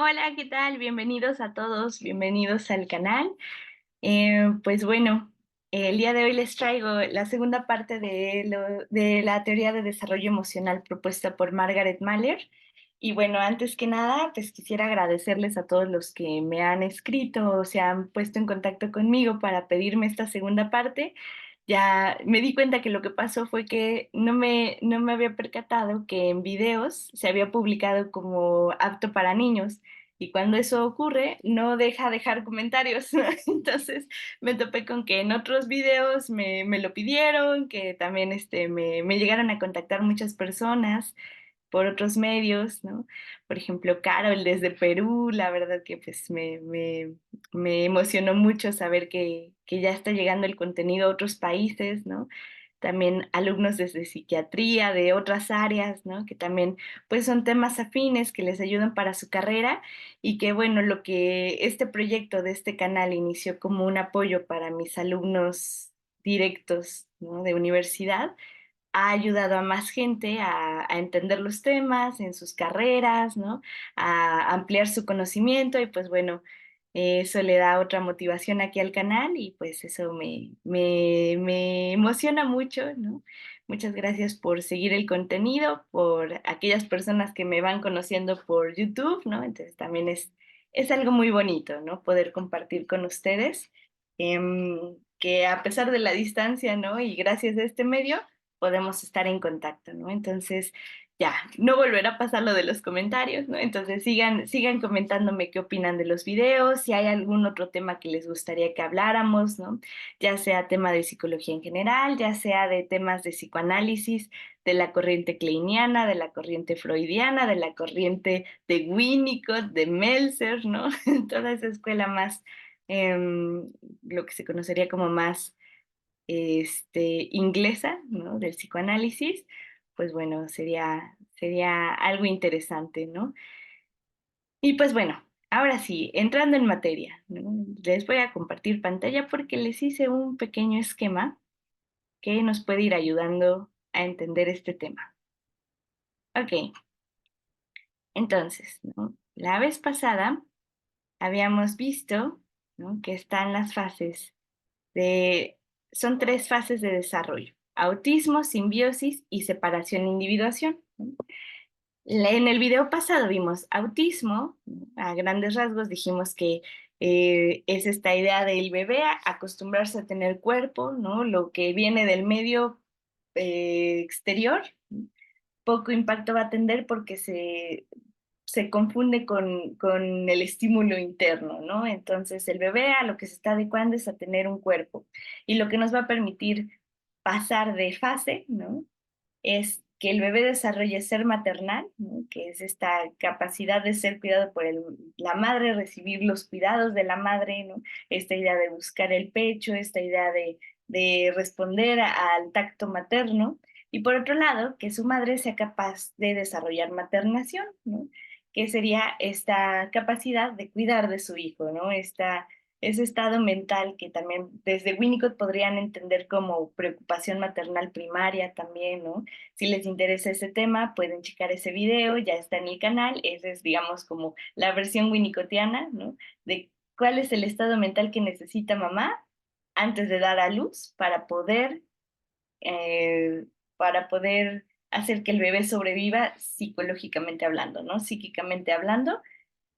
Hola, ¿qué tal? Bienvenidos a todos, bienvenidos al canal. Pues bueno, el día de hoy les traigo la segunda parte de la teoría de desarrollo emocional propuesta por Margaret Mahler. Y bueno, antes que nada, pues quisiera agradecerles a todos los que me han escrito o se han puesto en contacto conmigo para pedirme esta segunda parte. Ya me di cuenta que lo que pasó fue que no me había percatado que en videos se había publicado como apto para niños. Y cuando eso ocurre, no deja dejar comentarios. Entonces me topé con que en otros videos me lo pidieron, que también me llegaron a contactar muchas personas por otros medios, ¿no? Por ejemplo, Carol desde Perú, la verdad que pues me emocionó mucho saber que ya está llegando el contenido a otros países, ¿no? También alumnos desde psiquiatría, de otras áreas, ¿no? Que también pues son temas afines que les ayudan para su carrera y que bueno, lo que este proyecto de este canal inició como un apoyo para mis alumnos directos, ¿no? De universidad, ha ayudado a más gente a entender los temas en sus carreras, ¿no? A ampliar su conocimiento y pues bueno, eso le da otra motivación aquí al canal y pues eso me emociona mucho, ¿no? Muchas gracias por seguir el contenido, por aquellas personas que me van conociendo por YouTube, ¿no? Entonces también es algo muy bonito, ¿no? Poder compartir con ustedes, que a pesar de la distancia, ¿no? Y gracias a este medio, podemos estar en contacto, ¿no? Entonces, ya, no volverá a pasar lo de los comentarios, ¿no? Entonces, sigan comentándome qué opinan de los videos, si hay algún otro tema que les gustaría que habláramos, ¿no? Ya sea tema de psicología en general, ya sea de temas de psicoanálisis, de la corriente kleiniana, de la corriente freudiana, de la corriente de Winnicott, de Meltzer, ¿no? Toda esa escuela más, lo que se conocería como más inglesa, ¿no? Del psicoanálisis, pues bueno, sería algo interesante, ¿no? Y pues bueno, ahora sí, entrando en materia, ¿no? Les voy a compartir pantalla porque les hice un pequeño esquema que nos puede ir ayudando a entender este tema. Ok, entonces, ¿no? La vez pasada habíamos visto, ¿no? Que están las fases de, son tres fases de desarrollo: autismo, simbiosis y separación-individuación, ¿no? En el video pasado vimos autismo, ¿no? A grandes rasgos dijimos que es esta idea del bebé acostumbrarse a tener cuerpo, ¿no? Lo que viene del medio exterior, ¿no? Poco impacto va a tener porque se confunde con el estímulo interno, ¿no? Entonces el bebé a lo que se está adecuando es a tener un cuerpo y lo que nos va a permitir pasar de fase, ¿no? Es que el bebé desarrolle ser maternal, ¿no? Que es esta capacidad de ser cuidado por la madre, recibir los cuidados de la madre, ¿no? Esta idea de buscar el pecho, esta idea de responder al tacto materno. Y por otro lado, que su madre sea capaz de desarrollar maternación, ¿no? Que sería esta capacidad de cuidar de su hijo, ¿no? Ese estado mental que también desde Winnicott podrían entender como preocupación maternal primaria también, ¿no? Si les interesa ese tema, pueden checar ese video, ya está en el canal. Esa es, digamos, como la versión winnicottiana, ¿no? De cuál es el estado mental que necesita mamá antes de dar a luz eh, para poder hacer que el bebé sobreviva psicológicamente hablando, ¿no? Psíquicamente hablando,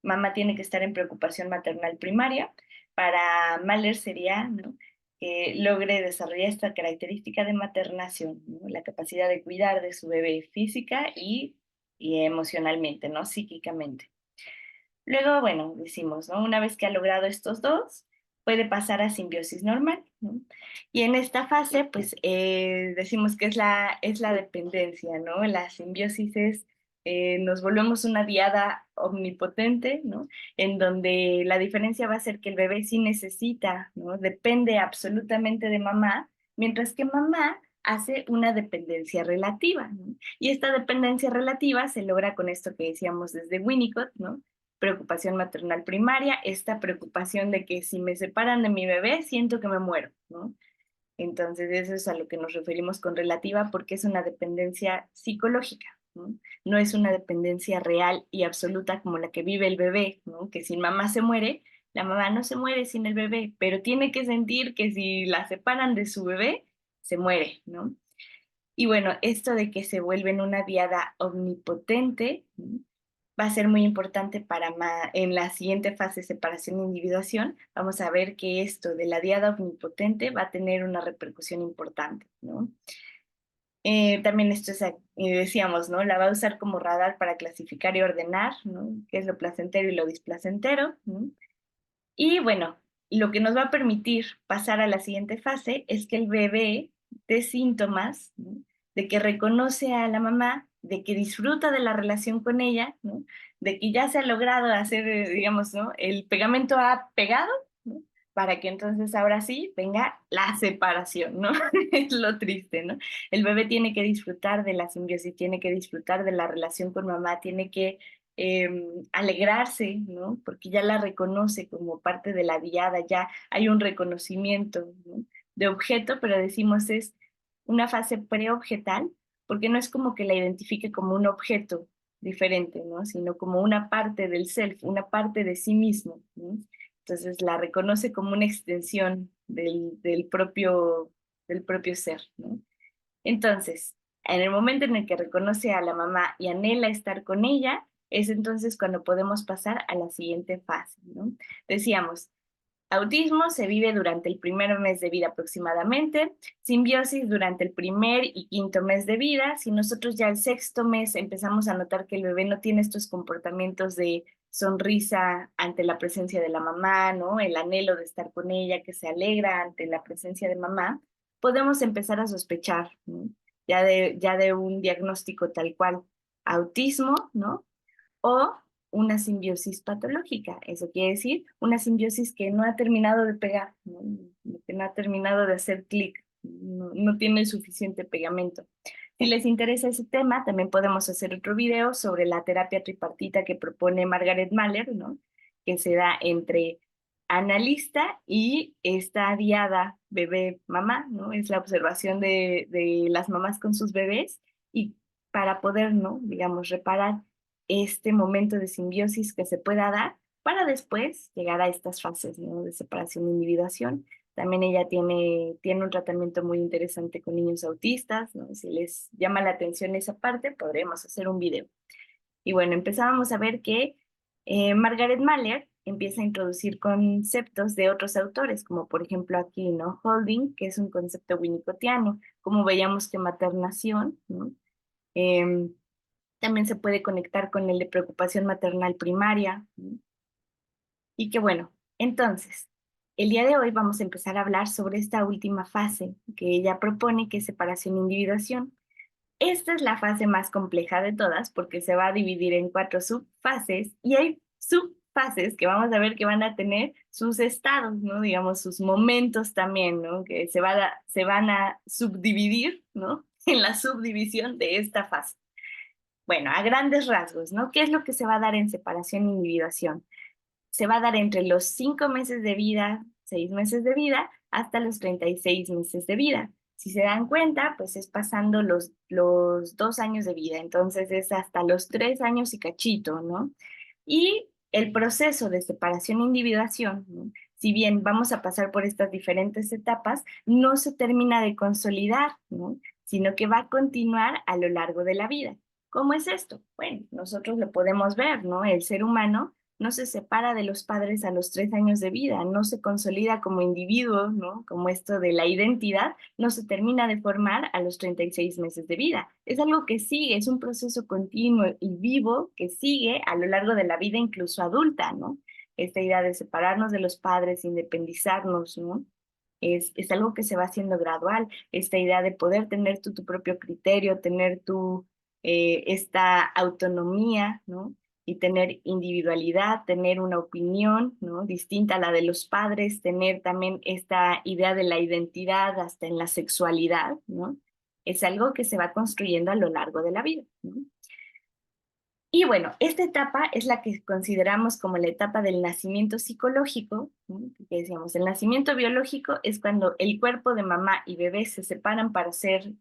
mamá tiene que estar en preocupación maternal primaria. Para Mahler sería, ¿no? Que logre desarrollar esta característica de maternación, ¿no? La capacidad de cuidar de su bebé física y emocionalmente, ¿no? Psíquicamente. Luego, bueno, decimos, ¿no? Una vez que ha logrado estos dos, puede pasar a simbiosis normal, ¿no? Y en esta fase, pues decimos que es la dependencia, ¿no? La simbiosis es, nos volvemos una diada omnipotente, ¿no? En donde la diferencia va a ser que el bebé sí necesita, ¿no? Depende absolutamente de mamá, mientras que mamá hace una dependencia relativa, ¿no? Y esta dependencia relativa se logra con esto que decíamos desde Winnicott, ¿no? Preocupación maternal primaria, esta preocupación de que si me separan de mi bebé, siento que me muero, ¿no? Entonces, eso es a lo que nos referimos con relativa porque es una dependencia psicológica. ¿no? No es una dependencia real y absoluta como la que vive el bebé, ¿no? Que si mamá se muere, la mamá no se muere sin el bebé, pero tiene que sentir que si la separan de su bebé, se muere, ¿no? Y bueno, esto de que se vuelven una diada omnipotente, ¿no? Va a ser muy importante en la siguiente fase, separación e individuación. Vamos a ver que esto de la diada omnipotente va a tener una repercusión importante, ¿no? También esto es, decíamos, ¿no? La va a usar como radar para clasificar y ordenar, ¿no? ¿Qué es lo placentero y lo displacentero? ¿No? Y bueno, lo que nos va a permitir pasar a la siguiente fase es que el bebé dé síntomas, ¿no? De que reconoce a la mamá, de que disfruta de la relación con ella, ¿no? De que ya se ha logrado hacer, digamos, ¿no? El pegamento ha pegado, ¿no? Para que entonces ahora sí venga la separación, ¿no? Es lo triste, ¿no? El bebé tiene que disfrutar de la simbiosis, tiene que disfrutar de la relación con mamá, tiene que alegrarse, ¿no? Porque ya la reconoce como parte de la diada, ya hay un reconocimiento, ¿no? De objeto, pero decimos es una fase preobjetal, porque no es como que la identifique como un objeto diferente, ¿no? Sino como una parte del self, una parte de sí mismo, ¿no? Entonces la reconoce como una extensión del propio ser, ¿no? Entonces, en el momento en el que reconoce a la mamá y anhela estar con ella, es entonces cuando podemos pasar a la siguiente fase, ¿no? Decíamos, autismo se vive durante el primer mes de vida aproximadamente, simbiosis durante el primer y quinto mes de vida. Si nosotros ya el sexto mes empezamos a notar que el bebé no tiene estos comportamientos de sonrisa ante la presencia de la mamá, ¿no? El anhelo de estar con ella, que se alegra ante la presencia de mamá, podemos empezar a sospechar, ¿no? Ya de un diagnóstico tal cual, autismo, ¿no? O una simbiosis patológica. Eso quiere decir una simbiosis que no ha terminado de pegar, ¿no? Que no ha terminado de hacer clic, no tiene suficiente pegamento. Si les interesa ese tema, también podemos hacer otro video sobre la terapia tripartita que propone Margaret Mahler, ¿no? Que se da entre analista y esta diada bebé-mamá, ¿no? Es la observación de las mamás con sus bebés y para poder, ¿no? Digamos, reparar este momento de simbiosis que se pueda dar para después llegar a estas fases, ¿no? De separación e individuación. También ella tiene un tratamiento muy interesante con niños autistas, ¿no? Si les llama la atención esa parte, podremos hacer un video. Y bueno, empezábamos a ver que Margaret Mahler empieza a introducir conceptos de otros autores, como por ejemplo aquí, ¿no? Holding, que es un concepto winnicottiano, como veíamos que maternación, ¿no? Em, También se puede conectar con el de preocupación maternal primaria, ¿no? Y que bueno, entonces, el día de hoy vamos a empezar a hablar sobre esta última fase que ella propone, que es separación e individuación. Esta es la fase más compleja de todas porque se va a dividir en 4 subfases y hay subfases que vamos a ver que van a tener sus estados, ¿no? Digamos, sus momentos también, ¿no? Que se van a subdividir, ¿no? En la subdivisión de esta fase. Bueno, a grandes rasgos, ¿no? ¿Qué es lo que se va a dar en separación e individuación? Se va a dar entre los 5 meses de vida, 6 meses de vida, hasta los 36 meses de vida. Si se dan cuenta, pues es pasando los 2 años de vida, entonces es hasta los 3 años y cachito, ¿no? Y el proceso de separación e individuación, ¿no? Si bien vamos a pasar por estas diferentes etapas, no se termina de consolidar, ¿no? Sino que va a continuar a lo largo de la vida. ¿Cómo es esto? Bueno, nosotros lo podemos ver, ¿no? El ser humano no se separa de los padres a los 3 años de vida, no se consolida como individuo, ¿no? Como esto de la identidad, no se termina de formar a los 36 meses de vida. Es algo que sigue, es un proceso continuo y vivo que sigue a lo largo de la vida, incluso adulta, ¿no? Esta idea de separarnos de los padres, independizarnos, ¿no? Es algo que se va haciendo gradual, esta idea de poder tener tu propio criterio, tener esta autonomía, ¿no? Y tener individualidad, tener una opinión, ¿no? Distinta a la de los padres, tener también esta idea de la identidad hasta en la sexualidad, ¿no? Es algo que se va construyendo a lo largo de la vida, ¿no? Y bueno, esta etapa es la que consideramos como la etapa del nacimiento psicológico, ¿no? Que decíamos, el nacimiento biológico es cuando el cuerpo de mamá y bebé se separan para ser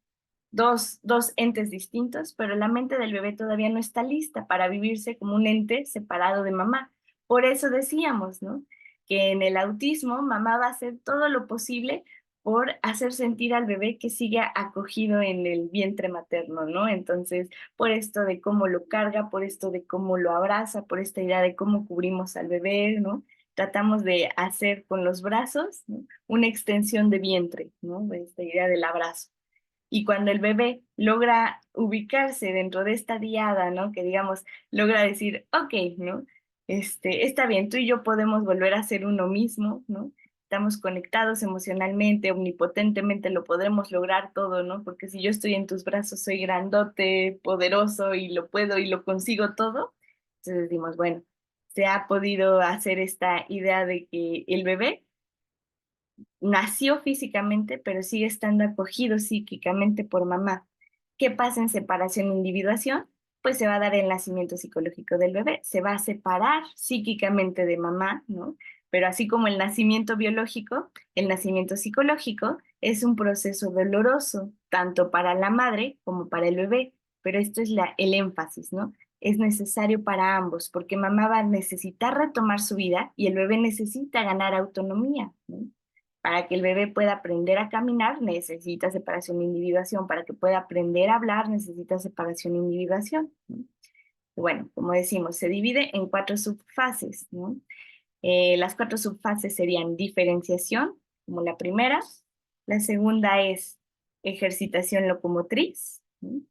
dos entes distintos, pero la mente del bebé todavía no está lista para vivirse como un ente separado de mamá. Por eso decíamos, ¿no? Que en el autismo mamá va a hacer todo lo posible por hacer sentir al bebé que sigue acogido en el vientre materno, ¿no? Entonces, por esto de cómo lo carga, por esto de cómo lo abraza, por esta idea de cómo cubrimos al bebé, ¿no? Tratamos de hacer con los brazos, ¿no? Una extensión de vientre, ¿no? Esta idea del abrazo. Y cuando el bebé logra ubicarse dentro de esta diada, ¿no? Que digamos, logra decir, ok, ¿no? Está bien, tú y yo podemos volver a ser uno mismo, ¿no? Estamos conectados emocionalmente, omnipotentemente, lo podremos lograr todo, ¿no? Porque si yo estoy en tus brazos, soy grandote, poderoso y lo puedo y lo consigo todo. Entonces decimos, bueno, se ha podido hacer esta idea de que el bebé nació físicamente, pero sigue estando acogido psíquicamente por mamá. ¿Qué pasa en separación e individuación? Pues se va a dar el nacimiento psicológico del bebé, se va a separar psíquicamente de mamá, ¿no? Pero así como el nacimiento biológico, el nacimiento psicológico es un proceso doloroso, tanto para la madre como para el bebé, pero esto es el énfasis, ¿no? Es necesario para ambos, porque mamá va a necesitar retomar su vida y el bebé necesita ganar autonomía, ¿no? Para que el bebé pueda aprender a caminar, necesita separación e individuación. Para que pueda aprender a hablar, necesita separación e individuación, ¿no? Y bueno, como decimos, se divide en cuatro subfases, ¿no? Las cuatro subfases serían diferenciación, como la primera. La segunda es ejercitación locomotriz, ¿no?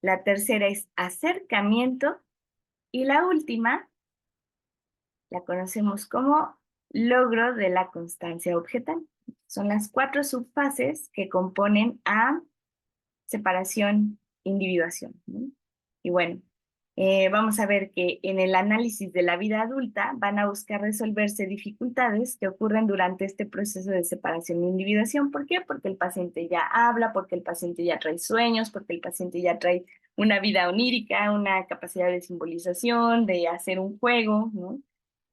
La tercera es acercamiento. Y la última la conocemos como logro de la constancia objetal. Son las cuatro subfases que componen a separación, individuación, ¿no? Y bueno, vamos a ver que en el análisis de la vida adulta van a buscar resolverse dificultades que ocurren durante este proceso de separación e individuación. ¿Por qué? Porque el paciente ya habla, porque el paciente ya trae sueños, porque el paciente ya trae una vida onírica, una capacidad de simbolización, de hacer un juego, ¿no?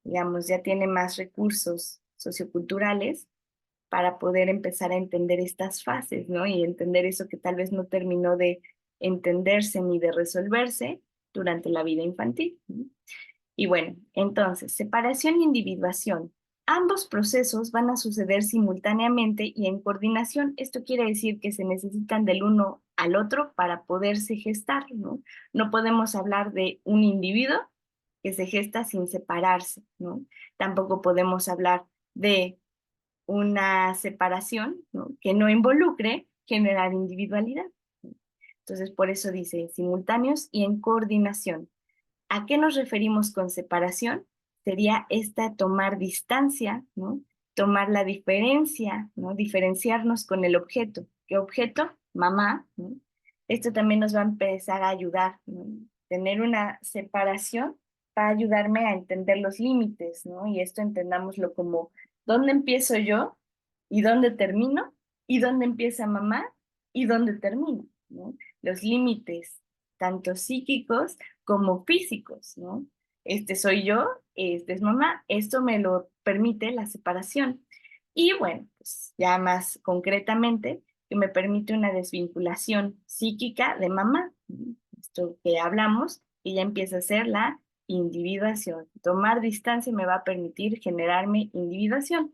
Digamos, ya tiene más recursos socioculturales para poder empezar a entender estas fases, ¿no? Y entender eso que tal vez no terminó de entenderse ni de resolverse durante la vida infantil, ¿no? Y bueno, entonces, separación e individuación. Ambos procesos van a suceder simultáneamente y en coordinación. Esto quiere decir que se necesitan del uno al otro para poderse gestar, ¿no? No podemos hablar de un individuo que se gesta sin separarse, ¿no? Tampoco podemos hablar de una separación, ¿no? Que no involucre generar individualidad. Entonces, por eso dice simultáneos y en coordinación. ¿A qué nos referimos con separación? Sería esta tomar distancia, ¿no? Tomar la diferencia, ¿no? Diferenciarnos con el objeto. ¿Qué objeto? Mamá, ¿no? Esto también nos va a empezar a ayudar, ¿no? Tener una separación para ayudarme a entender los límites, ¿no? Y esto entendámoslo como dónde empiezo yo y dónde termino, y dónde empieza mamá y dónde termino, ¿no? Los límites, tanto psíquicos como físicos, ¿no? Este soy yo, este es mamá, esto me lo permite la separación. Y bueno, pues ya más concretamente, que me permite una desvinculación psíquica de mamá, ¿no? Esto que hablamos, y ya empieza a ser la individuación. Tomar distancia me va a permitir generarme individuación,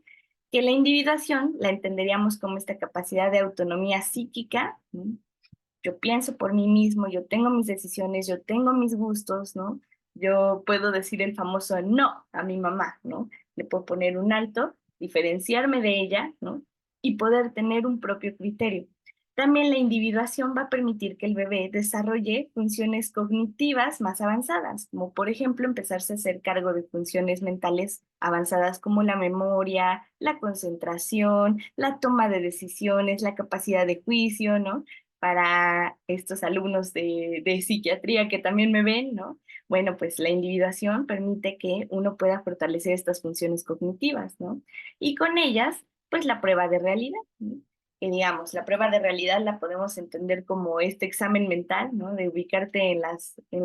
que la individuación la entenderíamos como esta capacidad de autonomía psíquica, ¿no? Yo pienso por mí mismo, yo tengo mis decisiones, yo tengo mis gustos, ¿no? Yo puedo decir el famoso no a mi mamá, ¿no? Le puedo poner un alto, diferenciarme de ella, ¿no? Y poder tener un propio criterio. También la individuación va a permitir que el bebé desarrolle funciones cognitivas más avanzadas, como por ejemplo empezarse a hacer cargo de funciones mentales avanzadas como la memoria, la concentración, la toma de decisiones, la capacidad de juicio, ¿no? Para estos alumnos de psiquiatría que también me ven, ¿no? Bueno, pues la individuación permite que uno pueda fortalecer estas funciones cognitivas, ¿no? Y con ellas, pues la prueba de realidad, ¿no? Que digamos, la prueba de realidad la podemos entender como este examen mental, ¿no? De ubicarte en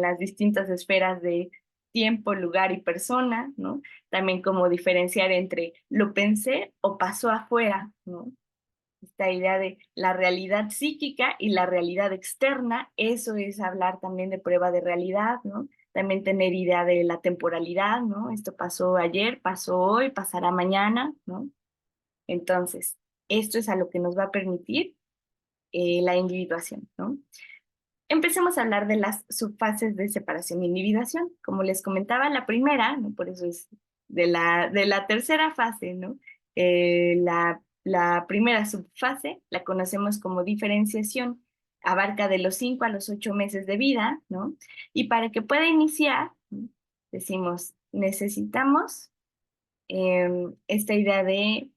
las distintas esferas de tiempo, lugar y persona, ¿no? También como diferenciar entre lo pensé o pasó afuera, ¿no? esta idea de la realidad psíquica y la realidad externa. Eso es hablar también de prueba de realidad, ¿no? También tener idea de la temporalidad, ¿no? Esto pasó ayer, pasó hoy, pasará mañana, ¿no? Entonces, esto es a lo que nos va a permitir la individuación, ¿no? Empecemos a hablar de las subfases de separación e individuación. Como les comentaba, la primera, ¿no? Por eso es de la tercera fase, ¿no? La primera subfase la conocemos como diferenciación, abarca de los 5 a los 8 meses de vida, ¿no? Y para que pueda iniciar, ¿no? Decimos, necesitamos esta idea de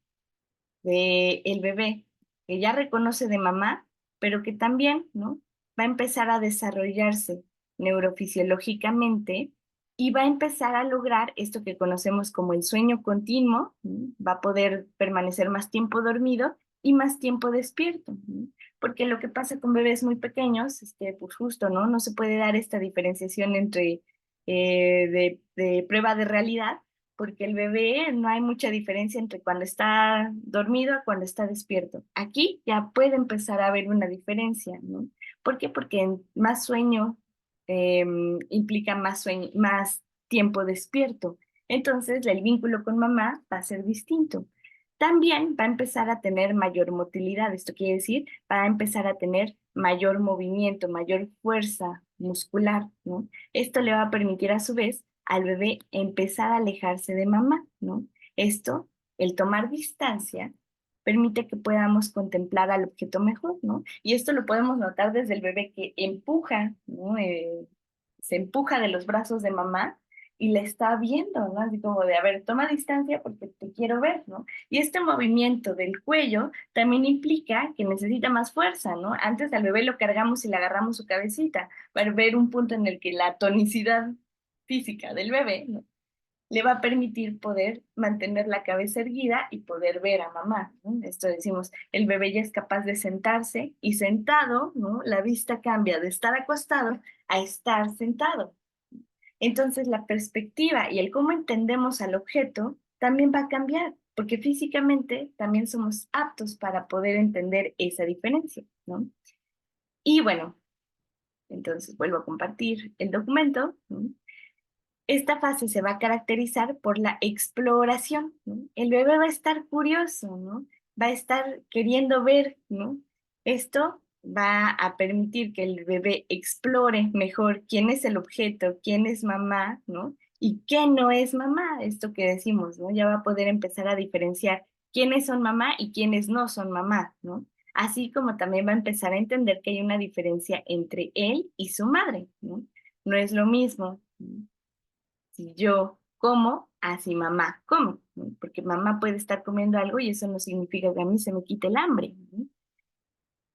el bebé que ya reconoce de mamá, pero que también, ¿no? Va a empezar a desarrollarse neurofisiológicamente y va a empezar a lograr esto que conocemos como el sueño continuo, ¿no? Va a poder permanecer más tiempo dormido y más tiempo despierto, ¿no? Porque lo que pasa con bebés muy pequeños, pues justo, ¿no? No se puede dar esta diferenciación entre de prueba de realidad, porque el bebé no hay mucha diferencia entre cuando está dormido a cuando está despierto. Aquí ya puede empezar a haber una diferencia, ¿no? ¿Por qué? Porque más sueño eh, implica más sueño, más tiempo despierto. Entonces, el vínculo con mamá va a ser distinto. También va a empezar a tener mayor motilidad. Esto quiere decir, va a empezar a tener mayor movimiento, mayor fuerza muscular, ¿no? Esto le va a permitir a su vez al bebé empezar a alejarse de mamá, ¿no? Esto, el tomar distancia, permite que podamos contemplar al objeto mejor, ¿no? Y esto lo podemos notar desde el bebé que empuja, ¿no? Se empuja de los brazos de mamá y la está viendo, ¿no? Así como de, a ver, toma distancia porque te quiero ver, ¿no? Y este movimiento del cuello también implica que necesita más fuerza, ¿no? Antes al bebé lo cargamos y le agarramos su cabecita para ver un punto en el que la tonicidad física del bebé, ¿no? Le va a permitir poder mantener la cabeza erguida y poder ver a mamá, ¿no? Esto decimos, el bebé ya es capaz de sentarse y sentado, ¿no? La vista cambia de estar acostado a estar sentado. Entonces la perspectiva y el cómo entendemos al objeto también va a cambiar, porque físicamente también somos aptos para poder entender esa diferencia, ¿no? Y bueno, entonces vuelvo a compartir el documento, ¿no? Esta fase se va a caracterizar por la exploración, ¿no? El bebé va a estar curioso, ¿no? Va a estar queriendo ver, ¿no? Esto va a permitir que el bebé explore mejor quién es el objeto, quién es mamá, ¿no? Y qué no es mamá, esto que decimos, ¿no? Ya va a poder empezar a diferenciar quiénes son mamá y quiénes no son mamá, ¿no? Así como también va a empezar a entender que hay una diferencia entre él y su madre, ¿no? No es lo mismo, ¿no? Si yo como, así mamá como, ¿no? Porque mamá puede estar comiendo algo y eso no significa que a mí se me quite el hambre, ¿no?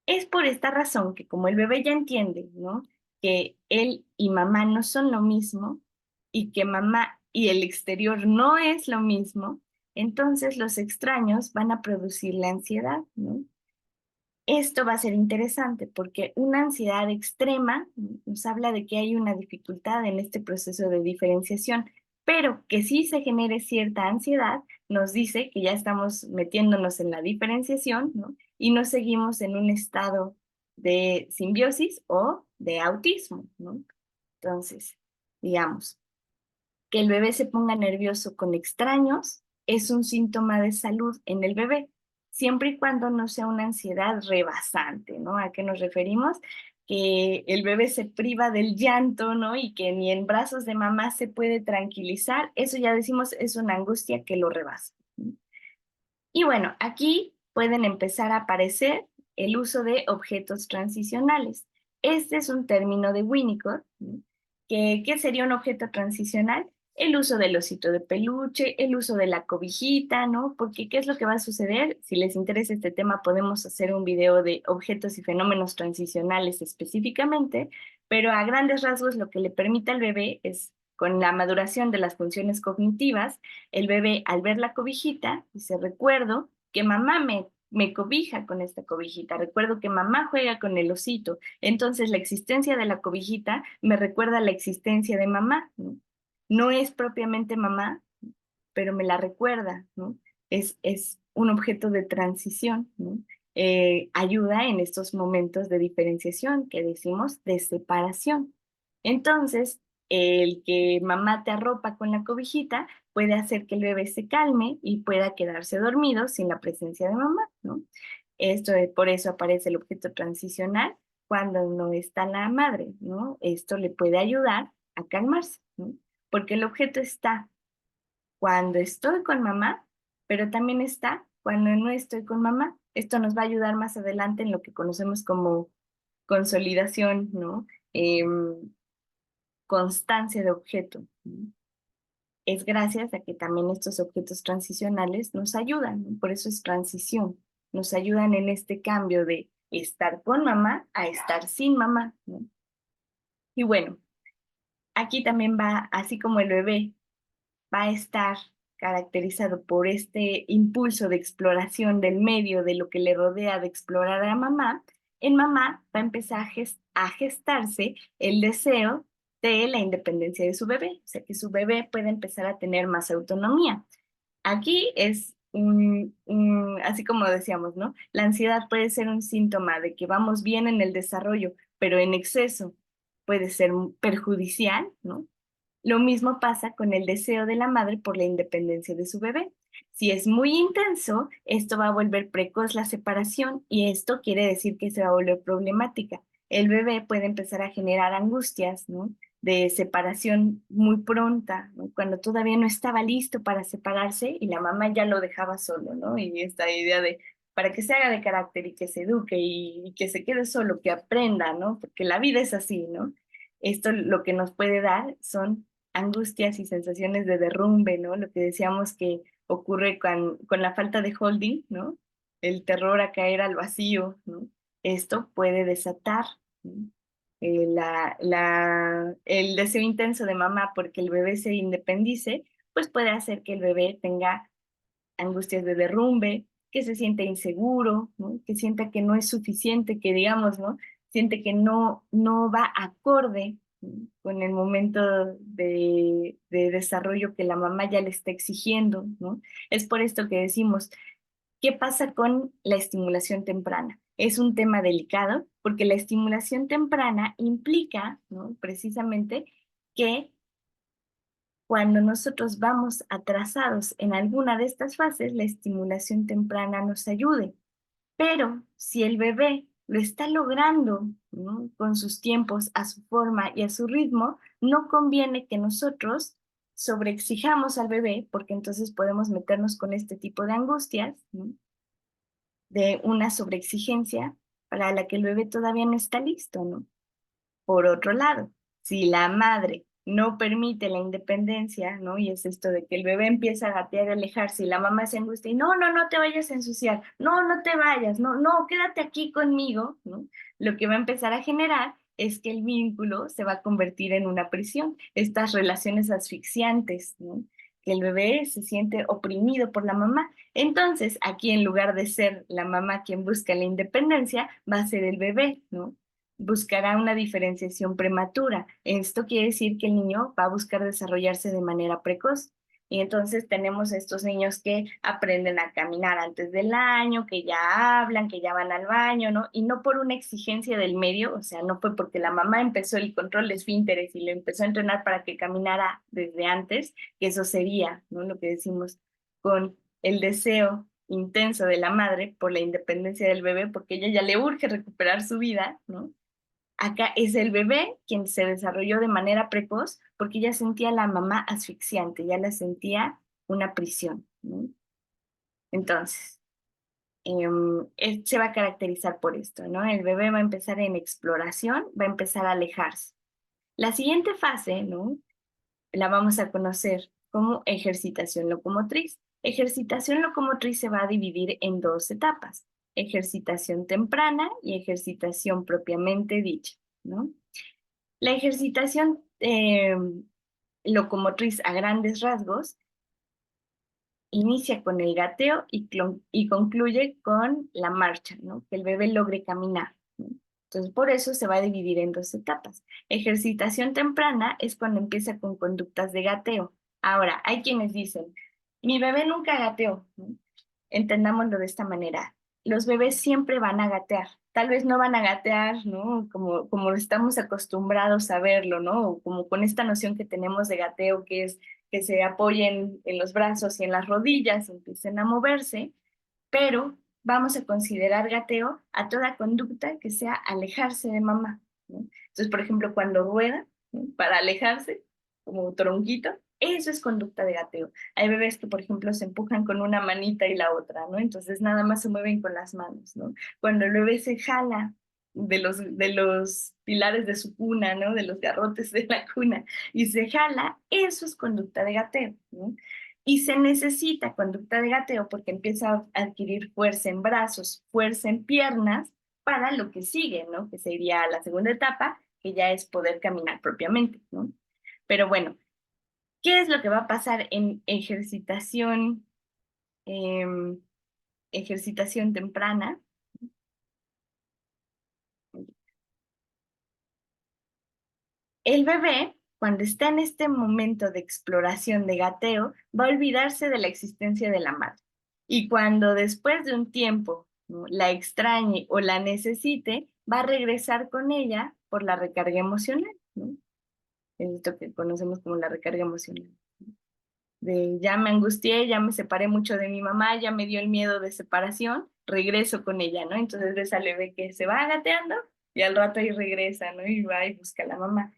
Es por esta razón que como el bebé ya entiende, ¿no? Que él y mamá no son lo mismo y que mamá y el exterior no es lo mismo, entonces los extraños van a producir la ansiedad, ¿no? Esto va a ser interesante porque una ansiedad extrema nos habla de que hay una dificultad en este proceso de diferenciación, pero que sí se genere cierta ansiedad nos dice que ya estamos metiéndonos en la diferenciación, ¿no? Y no seguimos en un estado de simbiosis o de autismo, ¿no? Entonces, digamos, que el bebé se ponga nervioso con extraños es un síntoma de salud en el bebé, siempre y cuando no sea una ansiedad rebasante, ¿no? ¿A qué nos referimos? Que el bebé se priva del llanto, ¿no? Y que ni en brazos de mamá se puede tranquilizar, eso ya decimos es una angustia que lo rebasa. Y bueno, aquí pueden empezar a aparecer el uso de objetos transicionales. Este es un término de Winnicott, ¿no? ¿Qué sería un objeto transicional? El uso del osito de peluche, el uso de la cobijita, ¿no? Porque ¿qué es lo que va a suceder? Si les interesa este tema, podemos hacer un video de objetos y fenómenos transicionales específicamente, pero a grandes rasgos lo que le permite al bebé es, con la maduración de las funciones cognitivas, el bebé al ver la cobijita dice, recuerdo que mamá me cobija con esta cobijita, recuerdo que mamá juega con el osito, entonces la existencia de la cobijita me recuerda la existencia de mamá, ¿no? No es propiamente mamá, pero me la recuerda, ¿no? Es un objeto de transición, ¿no? ayuda en estos momentos de diferenciación que decimos de separación. Entonces, el que mamá te arropa con la cobijita puede hacer que el bebé se calme y pueda quedarse dormido sin la presencia de mamá, ¿no? Por eso aparece el objeto transicional cuando no está la madre, ¿no? Esto le puede ayudar a calmarse, ¿no? Porque el objeto está cuando estoy con mamá, pero también está cuando no estoy con mamá. Esto nos va a ayudar más adelante en lo que conocemos como consolidación, ¿no? Constancia de objeto, ¿no? Es gracias a que también estos objetos transicionales nos ayudan, ¿no? Por eso es transición, nos ayudan en este cambio de estar con mamá a estar sin mamá, ¿no? Y bueno, aquí también va, así como el bebé va a estar caracterizado por este impulso de exploración del medio, de lo que le rodea, de explorar a mamá, en mamá va a empezar a gestarse el deseo de la independencia de su bebé, o sea, que su bebé puede empezar a tener más autonomía. Aquí es así como decíamos, ¿no? La ansiedad puede ser un síntoma de que vamos bien en el desarrollo, pero en exceso puede ser perjudicial, ¿no? Lo mismo pasa con el deseo de la madre por la independencia de su bebé. Si es muy intenso, esto va a volver precoz la separación y esto quiere decir que se va a volver problemática. El bebé puede empezar a generar angustias, ¿no? De separación muy pronta, ¿no? Cuando todavía no estaba listo para separarse y la mamá ya lo dejaba solo, ¿no? Y esta idea de para que se haga de carácter y que se eduque y que se quede solo, que aprenda, ¿no? Porque la vida es así, ¿no? Esto lo que nos puede dar son angustias y sensaciones de derrumbe, ¿no? Lo que decíamos que ocurre con la falta de holding, ¿no? El terror a caer al vacío, ¿no? Esto puede desatar, ¿no? El deseo intenso de mamá porque el bebé se independice, pues puede hacer que el bebé tenga angustias de derrumbe, que se siente inseguro, ¿no? Que sienta que no es suficiente, que digamos, ¿no? Siente que no va acorde, ¿no? Con el momento de desarrollo que la mamá ya le está exigiendo, ¿no? Es por esto que decimos, ¿qué pasa con la estimulación temprana? Es un tema delicado porque la estimulación temprana implica, ¿no? Precisamente que cuando nosotros vamos atrasados en alguna de estas fases, la estimulación temprana nos ayude. Pero si el bebé lo está logrando, ¿no? Con sus tiempos, a su forma y a su ritmo, no conviene que nosotros sobreexijamos al bebé, porque entonces podemos meternos con este tipo de angustias, ¿no? De una sobreexigencia para la que el bebé todavía no está listo, ¿no? Por otro lado, si la madre no permite la independencia, ¿no? Y es esto de que el bebé empieza a gatear y alejarse y la mamá se angustia y no te vayas a ensuciar, no te vayas, no, quédate aquí conmigo, ¿no? Lo que va a empezar a generar es que el vínculo se va a convertir en una prisión, estas relaciones asfixiantes, ¿no? Que el bebé se siente oprimido por la mamá. Entonces, aquí en lugar de ser la mamá quien busca la independencia, va a ser el bebé, ¿no? Buscará una diferenciación prematura. Esto quiere decir que el niño va a buscar desarrollarse de manera precoz. Y entonces tenemos estos niños que aprenden a caminar antes del año, que ya hablan, que ya van al baño, ¿no? Y no por una exigencia del medio, o sea, no fue porque la mamá empezó el control de esfínteres y le empezó a entrenar para que caminara desde antes, que eso sería, ¿no? Lo que decimos con el deseo intenso de la madre por la independencia del bebé, porque ella ya le urge recuperar su vida, ¿no? Acá es el bebé quien se desarrolló de manera precoz porque ya sentía a la mamá asfixiante, ya la sentía una prisión, ¿no? Entonces, él se va a caracterizar por esto, ¿no? El bebé va a empezar en exploración, va a empezar a alejarse. La siguiente fase, ¿no? La vamos a conocer como ejercitación locomotriz. Ejercitación locomotriz se va a dividir en dos etapas, ejercitación temprana y ejercitación propiamente dicha, ¿no? La ejercitación locomotriz a grandes rasgos inicia con el gateo y concluye con la marcha, ¿no? Que el bebé logre caminar, ¿no? Entonces, por eso se va a dividir en dos etapas. Ejercitación temprana es cuando empieza con conductas de gateo. Ahora, hay quienes dicen, mi bebé nunca gateó, ¿no? Entendámoslo de esta manera. los bebés siempre van a gatear. Tal vez no van a gatear, ¿no? Como estamos acostumbrados a verlo, ¿no? O como con esta noción que tenemos de gateo, que es que se apoyen en los brazos y en las rodillas, empiecen a moverse, pero vamos a considerar gateo a toda conducta que sea alejarse de mamá, ¿no? Entonces, por ejemplo, cuando rueda, ¿no? Para alejarse, como tronquito, eso es conducta de gateo. Hay bebés que, por ejemplo, se empujan con una manita y la otra, ¿no? Entonces nada más se mueven con las manos, ¿no? Cuando el bebé se jala de los pilares de su cuna, ¿no? De los garrotes de la cuna, y se jala, eso es conducta de gateo, ¿no? Y se necesita conducta de gateo porque empieza a adquirir fuerza en brazos, fuerza en piernas para lo que sigue, ¿no? Que sería la segunda etapa, que ya es poder caminar propiamente, ¿no? Pero bueno, ¿qué es lo que va a pasar en em, ejercitación temprana? El bebé, cuando está en este momento de exploración de gateo, va a olvidarse de la existencia de la madre. Y cuando después de un tiempo, ¿no? La extrañe o la necesite, va a regresar con ella por la recarga emocional, ¿no? Es esto que conocemos como la recarga emocional. De ya me angustié, ya me separé mucho de mi mamá, ya me dio el miedo de separación, regreso con ella, ¿no? Entonces ves al bebé que se va gateando y al rato ahí regresa, ¿no? Y va y busca a la mamá.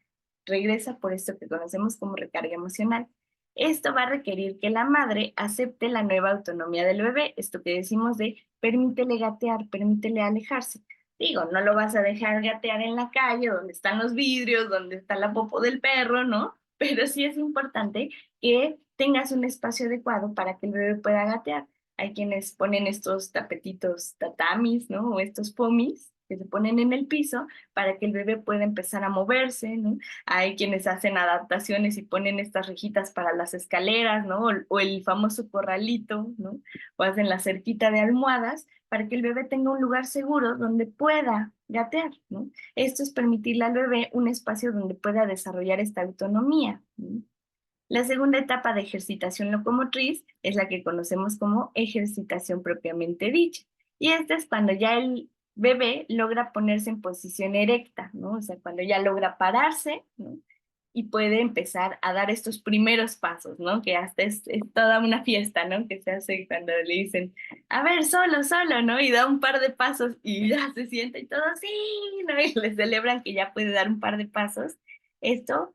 Regresa por esto que conocemos como recarga emocional. Esto va a requerir que la madre acepte la nueva autonomía del bebé, esto que decimos de permítele gatear, permítele alejarse. Digo, no lo vas a dejar gatear en la calle, donde están los vidrios, donde está la popo del perro, ¿no? Pero sí es importante que tengas un espacio adecuado para que el bebé pueda gatear. Hay quienes ponen estos tapetitos tatamis, ¿no? O estos pomis que se ponen en el piso para que el bebé pueda empezar a moverse, ¿no? Hay quienes hacen adaptaciones y ponen estas rejitas para las escaleras, ¿no? O el famoso corralito, ¿no? O hacen la cerquita de almohadas para que el bebé tenga un lugar seguro donde pueda gatear, ¿no? Esto es permitirle al bebé un espacio donde pueda desarrollar esta autonomía, ¿no? La segunda etapa de ejercitación locomotriz es la que conocemos como ejercitación propiamente dicha. Y esta es cuando ya el bebé logra ponerse en posición erecta, ¿no? O sea, cuando ya logra pararse, ¿no? Y puede empezar a dar estos primeros pasos, ¿no? Que hasta es toda una fiesta, ¿no? Que se hace cuando le dicen, a ver, solo, solo, ¿no? Y da un par de pasos y ya se sienta y todo, sí, ¿no? Y le celebran que ya puede dar un par de pasos. Esto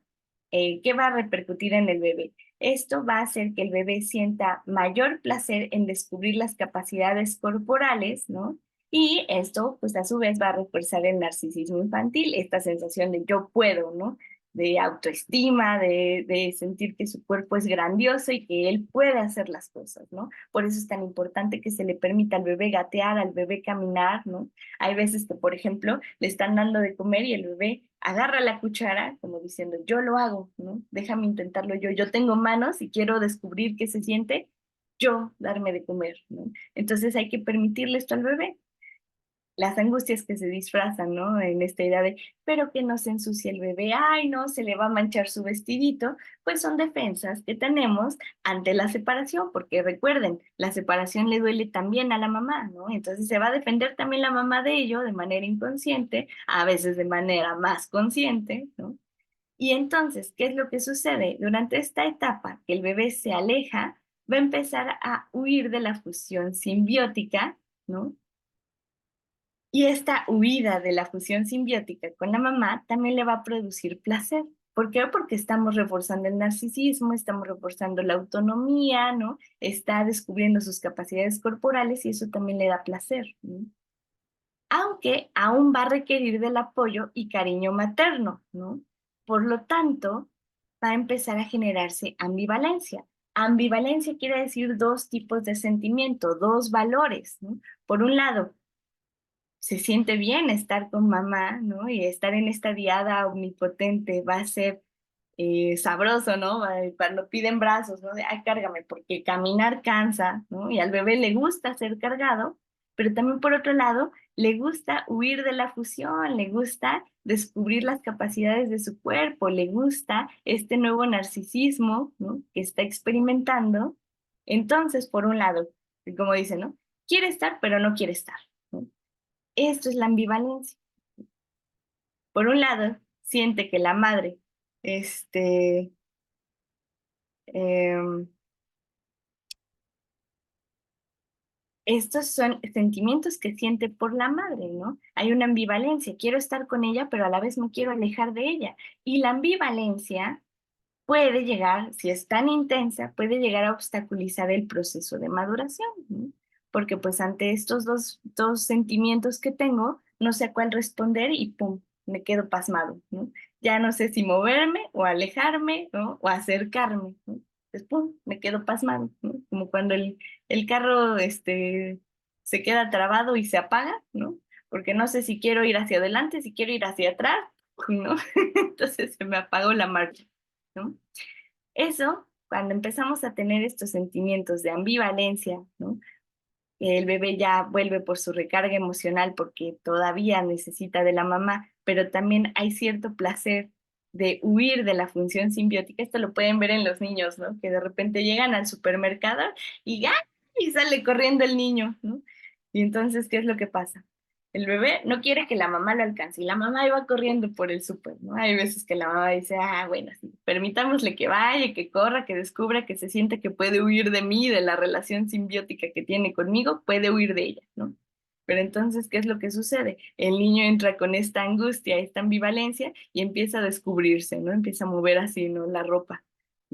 ¿qué va a repercutir en el bebé? Esto va a hacer que el bebé sienta mayor placer en descubrir las capacidades corporales, ¿no? Y esto, pues a su vez, va a reforzar el narcisismo infantil, esta sensación de yo puedo, ¿no? De autoestima, de sentir que su cuerpo es grandioso y que él puede hacer las cosas, ¿no? Por eso es tan importante que se le permita al bebé gatear, al bebé caminar, ¿no? Hay veces que, por ejemplo, le están dando de comer y el bebé agarra la cuchara como diciendo, yo lo hago, ¿no? Déjame intentarlo yo. Yo tengo manos y quiero descubrir qué se siente yo darme de comer, ¿no? Entonces hay que permitirle esto al bebé. Las angustias que se disfrazan, ¿no? En esta idea de, pero que no se ensucie el bebé, ay, no, se le va a manchar su vestidito, pues son defensas que tenemos ante la separación, porque recuerden, la separación le duele también a la mamá, ¿no? Entonces se va a defender también la mamá de ello de manera inconsciente, a veces de manera más consciente, ¿no? Y entonces, ¿qué es lo que sucede? Durante esta etapa que el bebé se aleja, va a empezar a huir de la fusión simbiótica, ¿no? Y esta huida de la fusión simbiótica con la mamá también le va a producir placer. ¿Por qué? Porque estamos reforzando el narcisismo, estamos reforzando la autonomía, ¿no? Está descubriendo sus capacidades corporales y eso también le da placer, ¿no? Aunque aún va a requerir del apoyo y cariño materno, ¿no? Por lo tanto, va a empezar a generarse ambivalencia. Ambivalencia quiere decir dos tipos de sentimiento, dos valores, ¿no? Por un lado, se siente bien estar con mamá, ¿no? Y estar en esta diada omnipotente va a ser sabroso, ¿no? Cuando piden brazos, ¿no? De, ay, cárgame, porque caminar cansa, ¿no? Y al bebé le gusta ser cargado, pero también por otro lado, le gusta huir de la fusión, le gusta descubrir las capacidades de su cuerpo, le gusta este nuevo narcisismo, ¿no? Que está experimentando. Entonces, por un lado, como dice, ¿no? quiere estar, pero no quiere estar, ¿no? Esto es la ambivalencia. Por un lado, siente que la madre, este, em, estos son sentimientos que siente por la madre, ¿no? Hay una ambivalencia, quiero estar con ella, pero a la vez me quiero alejar de ella. Y la ambivalencia puede llegar, si es tan intensa, puede llegar a obstaculizar el proceso de maduración, ¿no? Porque pues ante estos dos sentimientos que tengo, no sé a cuál responder y pum, me quedo pasmado, ¿no? Ya no sé si moverme o alejarme, ¿no? O acercarme, ¿no? Entonces, pum, me quedo pasmado, ¿no? Como cuando el carro, se queda trabado y se apaga, ¿no? Porque no sé si quiero ir hacia adelante, si quiero ir hacia atrás, ¿no? Entonces se me apagó la marcha, ¿no? Eso, cuando empezamos a tener estos sentimientos de ambivalencia, ¿no? El bebé ya vuelve por su recarga emocional porque todavía necesita de la mamá, pero también hay cierto placer de huir de la función simbiótica. Esto lo pueden ver en los niños, ¿no? Que de repente llegan al supermercado y ¡ah! Y sale corriendo el niño, ¿no? Y entonces, ¿qué es lo que pasa? El bebé no quiere que la mamá lo alcance y la mamá iba corriendo por el súper, ¿no? Hay veces que la mamá dice, ah, bueno, sí, permitámosle que vaya, que corra, que descubra, que se siente que puede huir de mí, de la relación simbiótica que tiene conmigo, puede huir de ella, ¿no? Pero entonces, ¿qué es lo que sucede? El niño entra con esta angustia, esta ambivalencia y empieza a descubrirse, ¿no? Empieza a mover así, ¿no? La ropa.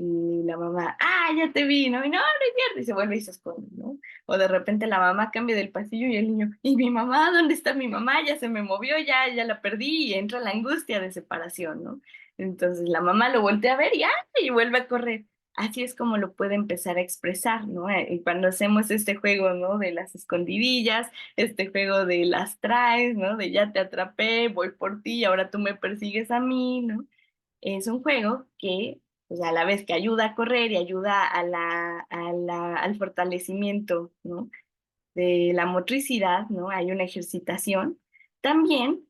Y la mamá, ah, ya te vi, ¿no? Y no, no es cierto, y se vuelve y se esconde, ¿no? O de repente la mamá cambia del pasillo y el niño, ¿y mi mamá? ¿Dónde está mi mamá? Ya se me movió, ya la perdí y entra la angustia de separación, ¿no? Entonces la mamá lo voltea a ver y, ¡ay! Y vuelve a correr. Así es como lo puede empezar a expresar, ¿no? Y cuando hacemos este juego, ¿no? De las escondidillas, este juego de las traes, ¿no? De ya te atrapé, voy por ti, ahora tú me persigues a mí, ¿no? Es un juego que, pues a la vez que ayuda a correr y ayuda al fortalecimiento, ¿no? De la motricidad, ¿no? Hay una ejercitación, también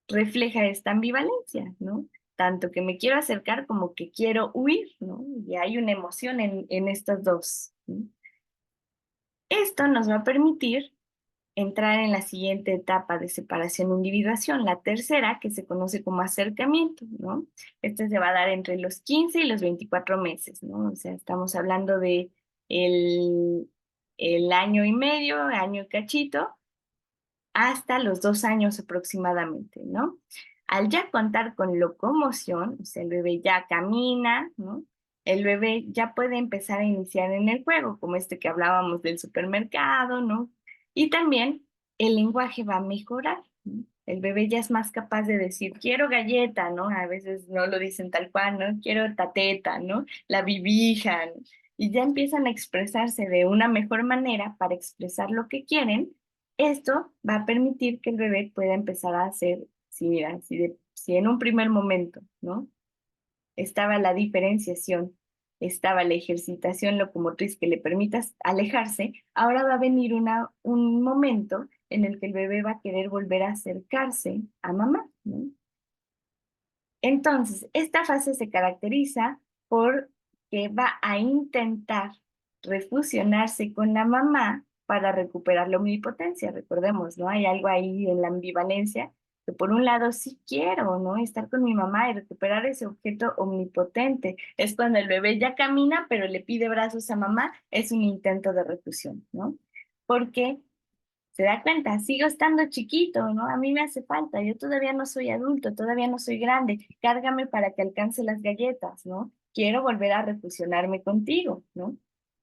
refleja esta ambivalencia, ¿no? Tanto que me quiero acercar como que quiero huir, ¿no? Y hay una emoción en estas dos, ¿no? Esto nos va a permitir entrar en la siguiente etapa de separación-individuación, la tercera, que se conoce como acercamiento, ¿no? Este se va a dar entre los 15 y los 24 meses, ¿no? O sea, estamos hablando de el, el año y medio, año y cachito, hasta los 2 años aproximadamente, ¿no? Al ya contar con locomoción, o sea, el bebé ya camina, ¿no? El bebé ya puede empezar a iniciar en el juego, como este que hablábamos del supermercado, ¿no? Y también el lenguaje va a mejorar, ¿no? El bebé ya es más capaz de decir, quiero galleta, ¿no? A veces no lo dicen tal cual, ¿no? Quiero tateta, ¿no? La bibija, ¿no? Y ya empiezan a expresarse de una mejor manera para expresar lo que quieren. Esto va a permitir que el bebé pueda empezar a hacer, si mira, si en un primer momento, ¿no? Estaba la diferenciación, estaba la ejercitación locomotriz que le permita alejarse, ahora va a venir un momento en el que el bebé va a querer volver a acercarse a mamá, ¿no? Entonces, esta fase se caracteriza por que va a intentar refusionarse con la mamá para recuperar la omnipotencia. Recordemos, ¿no? Hay algo ahí en la ambivalencia, que por un lado sí quiero, ¿no? Estar con mi mamá y recuperar ese objeto omnipotente. Es cuando el bebé ya camina, pero le pide brazos a mamá, es un intento de refusión, ¿no? Porque se da cuenta, sigo estando chiquito, ¿no? A mí me hace falta, yo todavía no soy adulto, todavía no soy grande, cárgame para que alcance las galletas, ¿no? Quiero volver a refusionarme contigo, ¿no?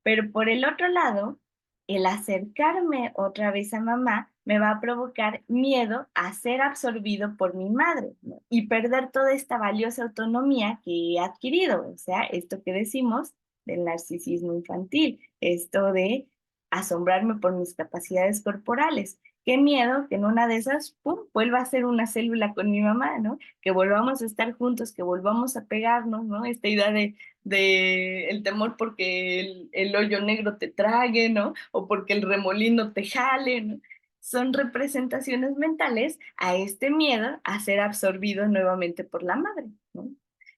Pero por el otro lado, el acercarme otra vez a mamá me va a provocar miedo a ser absorbido por mi madre, ¿no? Y perder toda esta valiosa autonomía que he adquirido, o sea, esto que decimos del narcisismo infantil, esto de asombrarme por mis capacidades corporales. Qué miedo que en una de esas, pum, vuelva a ser una célula con mi mamá, ¿no? Que volvamos a estar juntos, que volvamos a pegarnos, ¿no? Esta idea de el temor porque el hoyo negro te trague, ¿no? O porque el remolino te jale, ¿no? Son representaciones mentales a este miedo a ser absorbido nuevamente por la madre, ¿no?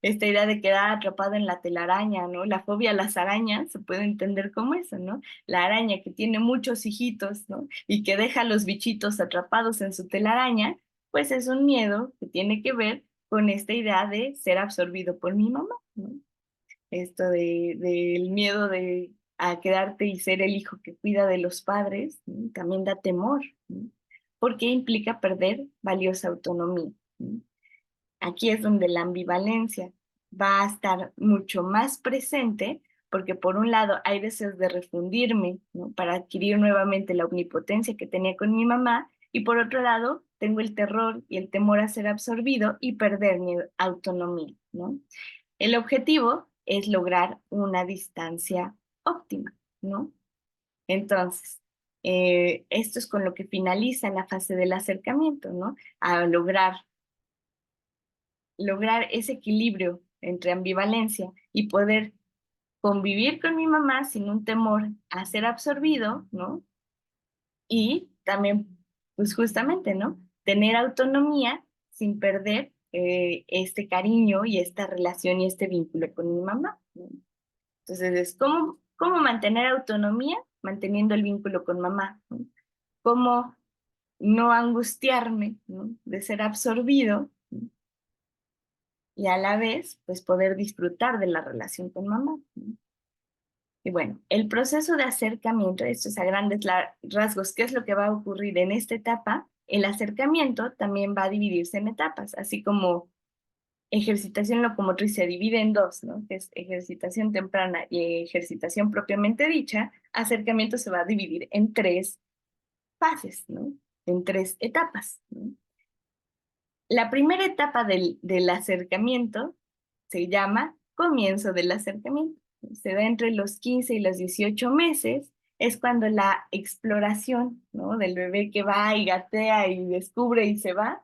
esta idea de quedar atrapado en la telaraña, ¿no? La fobia a las arañas se puede entender como eso, ¿no? La araña que tiene muchos hijitos, ¿no? Y que deja a los bichitos atrapados en su telaraña, pues es un miedo que tiene que ver con esta idea de ser absorbido por mi mamá, ¿no? Esto del miedo a quedarte y ser el hijo que cuida de los padres, ¿no? También da temor, ¿no? Porque implica perder valiosa autonomía, ¿no? Aquí es donde la ambivalencia va a estar mucho más presente, porque por un lado hay deseos de refundirme, ¿no? Para adquirir nuevamente la omnipotencia que tenía con mi mamá, y por otro lado tengo el terror y el temor a ser absorbido y perder mi autonomía, ¿no? El objetivo es lograr una distancia óptima, ¿no? Entonces, esto es con lo que finaliza la fase del acercamiento, ¿no? A lograr ese equilibrio entre ambivalencia y poder convivir con mi mamá sin un temor a ser absorbido, ¿no? Y también, pues justamente, ¿no? Tener autonomía sin perder este cariño y esta relación y este vínculo con mi mamá, ¿no? Entonces, es cómo mantener autonomía manteniendo el vínculo con mamá, ¿no? Cómo no angustiarme, ¿no? De ser absorbido, ¿no? Y a la vez, pues poder disfrutar de la relación con mamá, ¿no? Y bueno, el proceso de acercamiento, esto es a grandes rasgos, ¿qué es lo que va a ocurrir en esta etapa? El acercamiento también va a dividirse en etapas, así como ejercitación locomotriz se divide en dos, ¿no? Que es ejercitación temprana y ejercitación propiamente dicha. Acercamiento se va a dividir en tres fases, ¿no? En tres etapas, ¿no? La primera etapa del acercamiento se llama comienzo del acercamiento. Se da entre los 15 y los 18 meses, es cuando la exploración, ¿no? Del bebé que va y gatea y descubre y se va,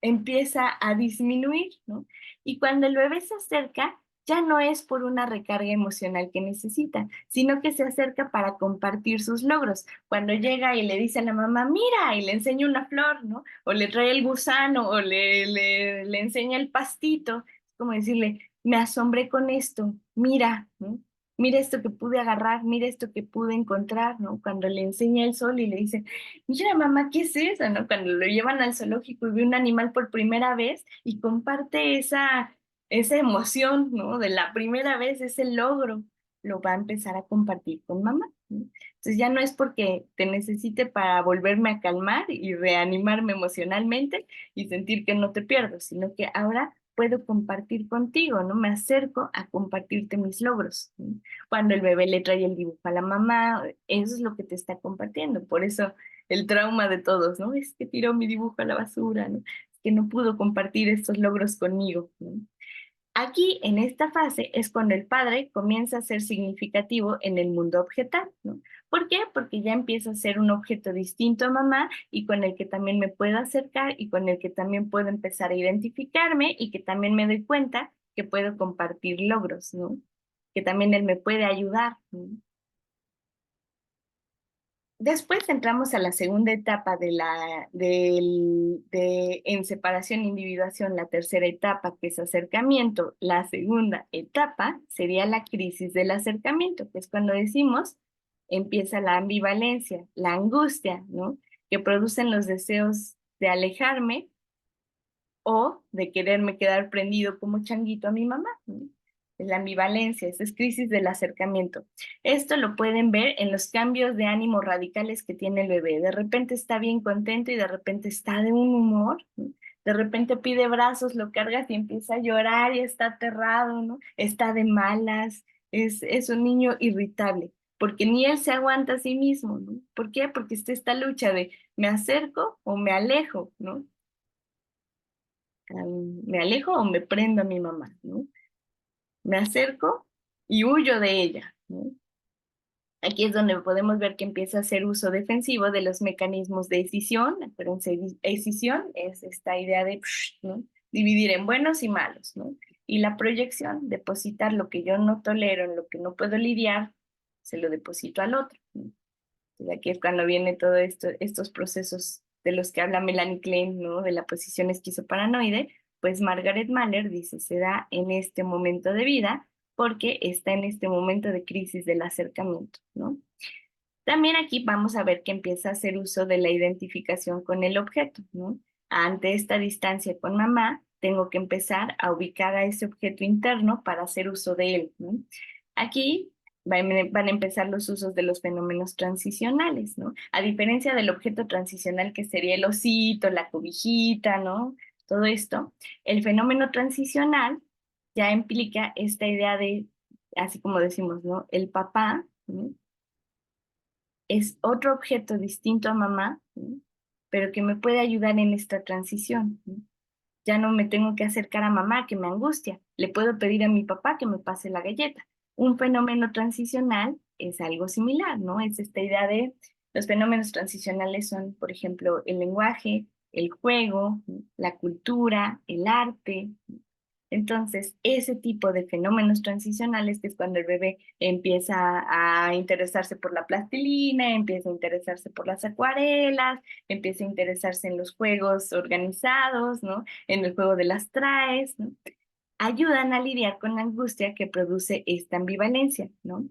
empieza a disminuir, ¿no? Y cuando el bebé se acerca, ya no es por una recarga emocional que necesita, sino que se acerca para compartir sus logros. Cuando llega y le dice a la mamá, mira, y le enseña una flor, ¿no? O le trae el gusano, o le enseña el pastito, es como decirle, me asombré con esto, mira, ¿no? Mira esto que pude agarrar, mira esto que pude encontrar, ¿no? Cuando le enseña el sol y le dice, mira, mamá, ¿qué es eso? ¿No? Cuando lo llevan al zoológico y ve un animal por primera vez y comparte esa emoción, ¿no? De la primera vez, ese logro, lo va a empezar a compartir con mamá, ¿no? Entonces ya no es porque te necesite para volverme a calmar y reanimarme emocionalmente y sentir que no te pierdo, sino que ahora puedo compartir contigo, ¿no? Me acerco a compartirte mis logros, ¿no? Cuando el bebé le trae el dibujo a la mamá, eso es lo que te está compartiendo. Por eso el trauma de todos, ¿no? Es que tiró mi dibujo a la basura, ¿no? Es que no pudo compartir estos logros conmigo, ¿no? Aquí, en esta fase, es cuando el padre comienza a ser significativo en el mundo objetal, ¿no? ¿Por qué? Porque ya empieza a ser un objeto distinto a mamá y con el que también me puedo acercar y con el que también puedo empezar a identificarme y que también me doy cuenta que puedo compartir logros, ¿no? Que también él me puede ayudar, ¿no? Después entramos a la segunda etapa en separación e individuación, la tercera etapa que es acercamiento. La segunda etapa sería la crisis del acercamiento, que es cuando decimos empieza la ambivalencia, la angustia, ¿no? Que producen los deseos de alejarme o de quererme quedar prendido como changuito a mi mamá, ¿no? Es la ambivalencia, esa es crisis del acercamiento. Esto lo pueden ver en los cambios de ánimo radicales que tiene el bebé. De repente está bien contento y de repente está de un humor, ¿no? De repente pide brazos, lo cargas y empieza a llorar y está aterrado, ¿no? Está de malas, es un niño irritable, porque ni él se aguanta a sí mismo, ¿no? ¿Por qué? Porque está esta lucha de me acerco o me alejo, ¿no? Me alejo o me prendo a mi mamá, ¿no? Me acerco y huyo de ella, ¿no? Aquí es donde podemos ver que empieza a hacer uso defensivo de los mecanismos de decisión. Acuérdense, decisión es esta idea de, ¿no? Dividir en buenos y malos, ¿no? Y la proyección, depositar lo que yo no tolero, en lo que no puedo lidiar, se lo deposito al otro, ¿no? Entonces aquí es cuando viene todo esto, estos procesos de los que habla Melanie Klein, ¿no? De la posición esquizoparanoide, Pues Margaret Mahler dice, se da en este momento de vida porque está en este momento de crisis del acercamiento, ¿no? También aquí vamos a ver que empieza a hacer uso de la identificación con el objeto, ¿no? Ante esta distancia con mamá, tengo que empezar a ubicar a ese objeto interno para hacer uso de él, ¿no? Aquí van a empezar los usos de los fenómenos transicionales, ¿no? A diferencia del objeto transicional que sería el osito, la cobijita, ¿no? Todo esto, el fenómeno transicional ya implica esta idea de, así como decimos, ¿no? El papá, ¿no? Es otro objeto distinto a mamá, ¿no? Pero que me puede ayudar en esta transición, ¿no? Ya no me tengo que acercar a mamá, que me angustia. Le puedo pedir a mi papá que me pase la galleta. Un fenómeno transicional es algo similar, ¿no? Es esta idea de los fenómenos transicionales son, por ejemplo, el lenguaje, el juego, ¿no? La cultura, el arte. Entonces, ese tipo de fenómenos transicionales, que es cuando el bebé empieza a interesarse por la plastilina, empieza a interesarse por las acuarelas, empieza a interesarse en los juegos organizados, ¿no? En el juego de las traes, ¿no? Ayudan a lidiar con la angustia que produce esta ambivalencia, ¿no?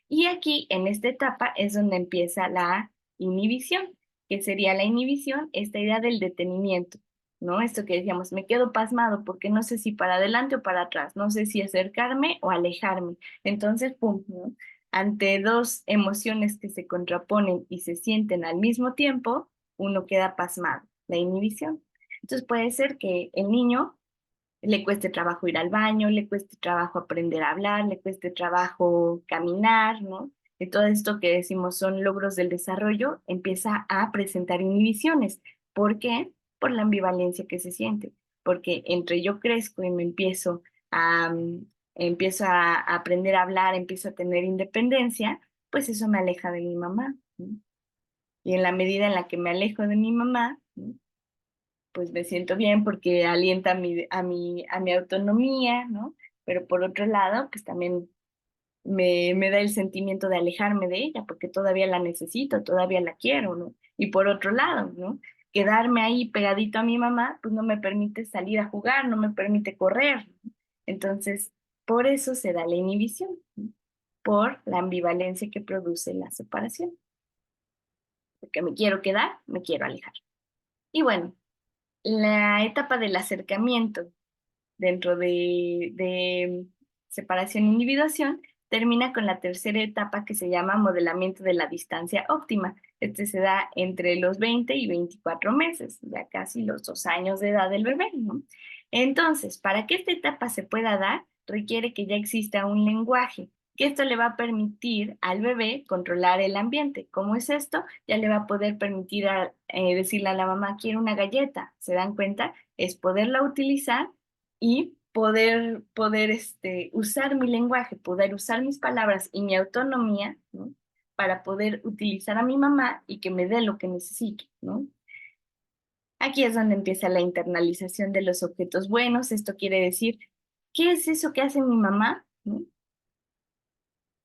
Y aquí, en esta etapa, es donde empieza la inhibición, que sería la inhibición, esta idea del detenimiento, ¿no? Esto que decíamos, me quedo pasmado porque no sé si para adelante o para atrás, no sé si acercarme o alejarme. Entonces, pum, ¿no? Ante dos emociones que se contraponen y se sienten al mismo tiempo, uno queda pasmado, la inhibición. Entonces puede ser que el niño le cueste trabajo ir al baño, le cueste trabajo aprender a hablar, le cueste trabajo caminar, ¿no? Y todo esto que decimos son logros del desarrollo, empieza a presentar inhibiciones. ¿Por qué? Por la ambivalencia que se siente. Porque entre yo crezco y me empiezo a aprender a hablar, empiezo a tener independencia, pues eso me aleja de mi mamá, ¿no? Y en la medida en la que me alejo de mi mamá, ¿no? Pues me siento bien porque alienta a mi autonomía, ¿no? Pero por otro lado, pues también me da el sentimiento de alejarme de ella porque todavía la necesito, todavía la quiero, ¿no? Y por otro lado, ¿no? Quedarme ahí pegadito a mi mamá, pues no me permite salir a jugar, no me permite correr, ¿no? Entonces, por eso se da la inhibición, ¿no? Por la ambivalencia que produce la separación, porque me quiero quedar, me quiero alejar. Y bueno, la etapa del acercamiento dentro de separación e individuación termina con la tercera etapa que se llama modelamiento de la distancia óptima. Este se da entre los 20 y 24 meses, ya casi los 2 años de edad del bebé, ¿no? Entonces, para que esta etapa se pueda dar, requiere que ya exista un lenguaje, que esto le va a permitir al bebé controlar el ambiente. ¿Cómo es esto? Ya le va a poder permitir decirle a la mamá, quiero una galleta. ¿Se dan cuenta? Es poderla utilizar y poder usar mi lenguaje, poder usar mis palabras y mi autonomía, ¿no? Para poder utilizar a mi mamá y que me dé lo que necesito, ¿no? Aquí es donde empieza la internalización de los objetos buenos. Esto quiere decir, ¿qué es eso que hace mi mamá? ¿No?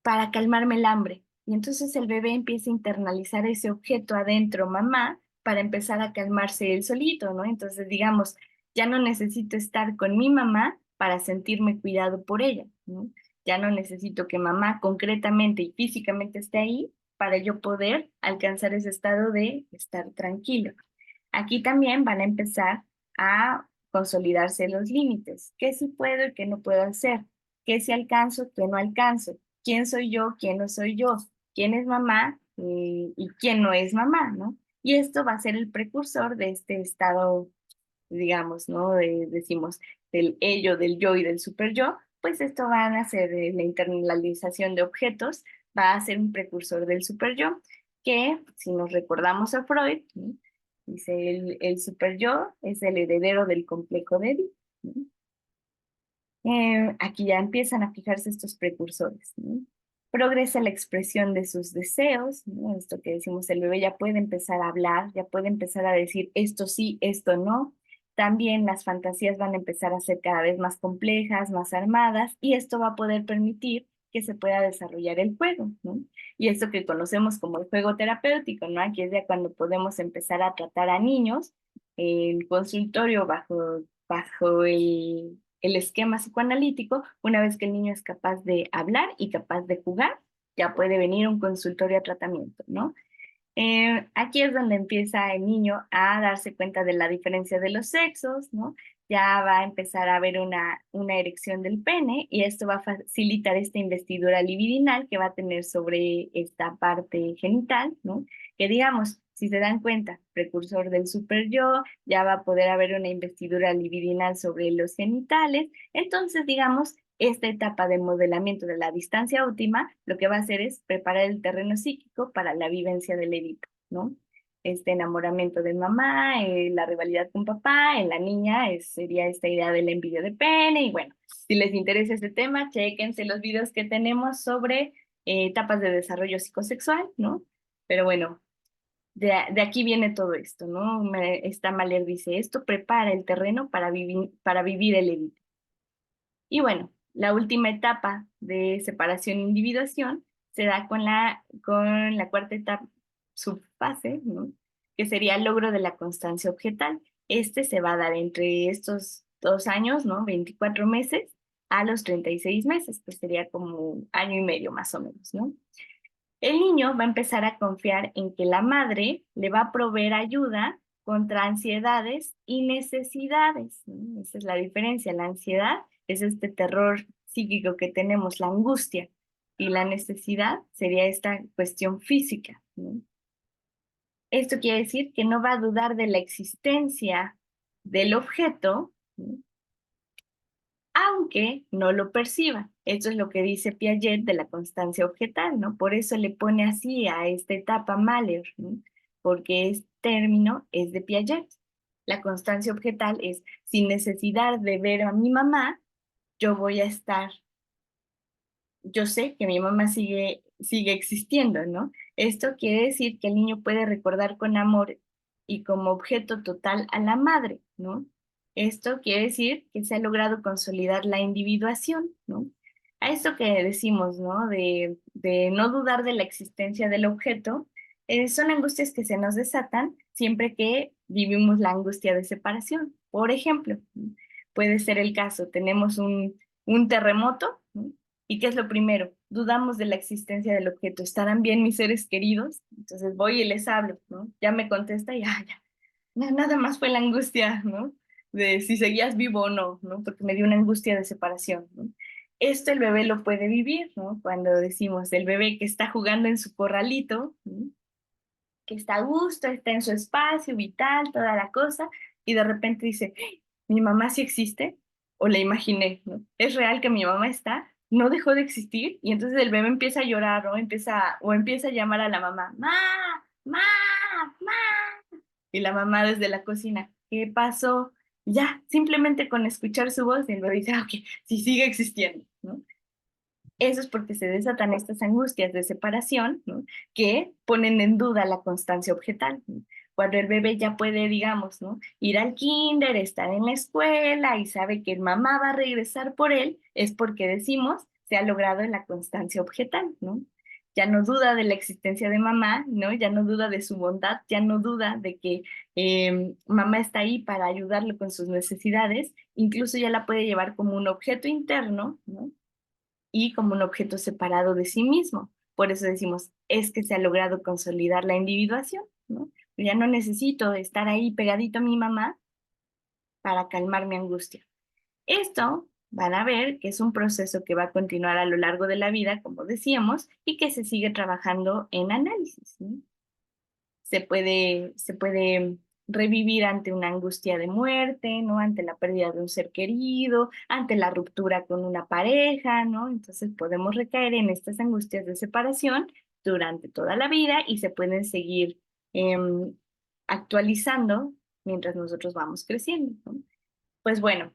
Para calmarme el hambre. Y entonces el bebé empieza a internalizar ese objeto adentro, mamá, para empezar a calmarse él solito, ¿no? Entonces, digamos, ya no necesito estar con mi mamá para sentirme cuidado por ella, ¿no? Ya no necesito que mamá concretamente y físicamente esté ahí para yo poder alcanzar ese estado de estar tranquilo. Aquí también van a empezar a consolidarse los límites. ¿Qué sí puedo y qué no puedo hacer? ¿Qué sí alcanzo, qué no alcanzo? ¿Quién soy yo, quién no soy yo? ¿Quién es mamá y quién no es mamá, ¿no? Y esto va a ser el precursor de este estado, digamos, ¿no? Decimos del ello, del yo y del super yo, pues esto va a ser la internalización de objetos, va a ser un precursor del super yo, que si nos recordamos a Freud, ¿no? Dice, el super yo es el heredero del complejo de Edipo, ¿no? Aquí ya empiezan a fijarse estos precursores, ¿no? Progresa la expresión de sus deseos, ¿no? Esto que decimos, el bebé ya puede empezar a hablar, ya puede empezar a decir esto sí, esto no. También las fantasías van a empezar a ser cada vez más complejas, más armadas, y esto va a poder permitir que se pueda desarrollar el juego, ¿no? Y esto que conocemos como el juego terapéutico, ¿no? Aquí es ya cuando podemos empezar a tratar a niños en consultorio bajo el esquema psicoanalítico, una vez que el niño es capaz de hablar y capaz de jugar, ya puede venir un consultorio a tratamiento, ¿no? Aquí es donde empieza el niño a darse cuenta de la diferencia de los sexos, ¿no? Ya va a empezar a haber una erección del pene y esto va a facilitar esta investidura libidinal que va a tener sobre esta parte genital, ¿no? Que digamos, si se dan cuenta, precursor del super yo, ya va a poder haber una investidura libidinal sobre los genitales. Entonces, digamos, esta etapa de modelamiento de la distancia óptima, lo que va a hacer es preparar el terreno psíquico para la vivencia del Edipo, ¿no? Este enamoramiento de mamá, la rivalidad con papá, en la niña sería esta idea de la envidia de pene, y bueno, si les interesa este tema, chéquense los videos que tenemos sobre etapas de desarrollo psicosexual, ¿no? Pero bueno, de aquí viene todo esto, ¿no? Esta Mahler dice, esto prepara el terreno para vivir el Edipo. Y bueno, la última etapa de separación e individuación se da con la cuarta etapa, subfase, ¿no? Que sería el logro de la constancia objetal. Este se va a dar entre estos 2 años, ¿no? 24 meses a los 36 meses, que sería como un año y medio más o menos, ¿no? El niño va a empezar a confiar en que la madre le va a proveer ayuda contra ansiedades y necesidades, ¿no? Esa es la diferencia. La ansiedad es este terror psíquico que tenemos, la angustia, y la necesidad sería esta cuestión física, ¿no? Esto quiere decir que no va a dudar de la existencia del objeto, ¿no? Aunque no lo perciba. Esto es lo que dice Piaget de la constancia objetal, ¿no? Por eso le pone así a esta etapa Mahler, ¿no? Porque este término es de Piaget. La constancia objetal es, sin necesidad de ver a mi mamá, yo voy a estar, yo sé que mi mamá sigue existiendo, ¿no? Esto quiere decir que el niño puede recordar con amor y como objeto total a la madre, ¿no? Esto quiere decir que se ha logrado consolidar la individuación, ¿no? A esto que decimos, ¿no? De no dudar de la existencia del objeto, son angustias que se nos desatan siempre que vivimos la angustia de separación. Por ejemplo, ¿no? Puede ser el caso, tenemos un terremoto, ¿no? ¿Y qué es lo primero? Dudamos de la existencia del objeto. ¿Estarán bien mis seres queridos? Entonces voy y les hablo, ¿no? Ya me contesta y ya. Nada más fue la angustia, ¿no? De si seguías vivo o no, ¿no? Porque me dio una angustia de separación, ¿no? Esto el bebé lo puede vivir, ¿no? Cuando decimos el bebé que está jugando en su corralito, ¿no? Que está a gusto, está en su espacio vital, toda la cosa, y de repente dice, mi mamá sí existe, o la imaginé, ¿no? Es real que mi mamá está, no dejó de existir, y entonces el bebé empieza a llorar, ¿no? Empieza a llamar a la mamá, ma, ma, ma, y la mamá desde la cocina, ¿qué pasó? Ya, simplemente con escuchar su voz, el bebé dice, ok, sí sigue existiendo, ¿no? Eso es porque se desatan estas angustias de separación, ¿no? Que ponen en duda la constancia objetal, ¿no? Cuando el bebé ya puede, digamos, ¿no? Ir al kinder, estar en la escuela y sabe que mamá va a regresar por él, es porque decimos, se ha logrado la constancia objetal, ¿no? Ya no duda de la existencia de mamá, ¿no? Ya no duda de su bondad, ya no duda de que mamá está ahí para ayudarlo con sus necesidades, incluso ya la puede llevar como un objeto interno, ¿no? Y como un objeto separado de sí mismo. Por eso decimos, es que se ha logrado consolidar la individuación, ¿no? Ya no necesito estar ahí pegadito a mi mamá para calmar mi angustia. Esto van a ver que es un proceso que va a continuar a lo largo de la vida, como decíamos, y que se sigue trabajando en análisis, ¿no? Se puede revivir ante una angustia de muerte, ¿no? Ante la pérdida de un ser querido, ante la ruptura con una pareja, ¿no? Entonces podemos recaer en estas angustias de separación durante toda la vida y se pueden seguir actualizando mientras nosotros vamos creciendo, ¿no? Pues bueno,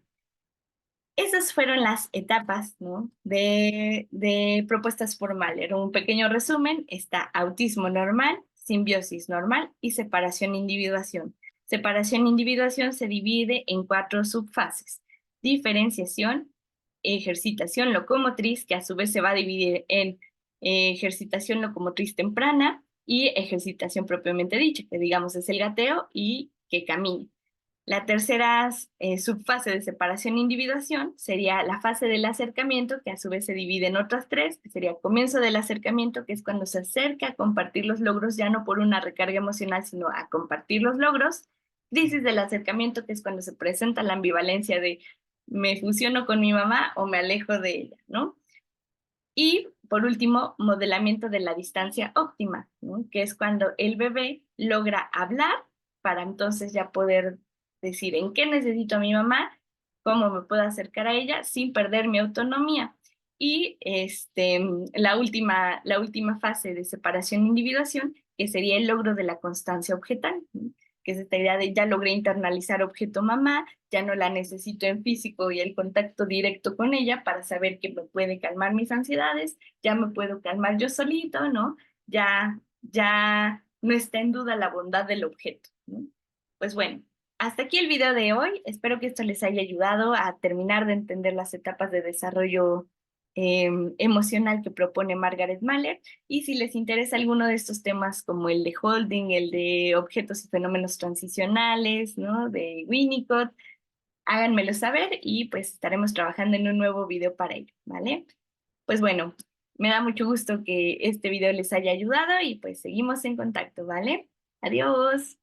esas fueron las etapas, ¿no? de propuestas formales. Era un pequeño resumen. Está autismo normal, simbiosis normal y separación-individuación. Separación-individuación se divide en 4 subfases. Diferenciación, ejercitación locomotriz, que a su vez se va a dividir en ejercitación locomotriz temprana y ejercitación propiamente dicha, que digamos es el gateo y que camine. La tercera subfase de separación-individuación sería la fase del acercamiento, que a su vez se divide en otras tres, que sería comienzo del acercamiento, que es cuando se acerca a compartir los logros, ya no por una recarga emocional, sino a compartir los logros. Crisis del acercamiento, que es cuando se presenta la ambivalencia de me fusiono con mi mamá o me alejo de ella, ¿no? Y por último, modelamiento de la distancia óptima, ¿no? Que es cuando el bebé logra hablar para entonces ya poder decir en qué necesito a mi mamá, cómo me puedo acercar a ella sin perder mi autonomía. Y la última fase de separación-individuación, que sería el logro de la constancia objetal, ¿no? Que es esta idea de ya logré internalizar objeto mamá, ya no la necesito en físico y el contacto directo con ella para saber que me puede calmar mis ansiedades, ya me puedo calmar yo solito, ¿no? Ya no está en duda la bondad del objeto, ¿no? Pues bueno, hasta aquí el video de hoy. Espero que esto les haya ayudado a terminar de entender las etapas de desarrollo emocional que propone Margaret Mahler. Y si les interesa alguno de estos temas como el de Holding, el de objetos y fenómenos transicionales, ¿no? De Winnicott, háganmelo saber y pues estaremos trabajando en un nuevo video para ello, ¿vale? Pues bueno, me da mucho gusto que este video les haya ayudado y pues seguimos en contacto, ¿vale? Adiós.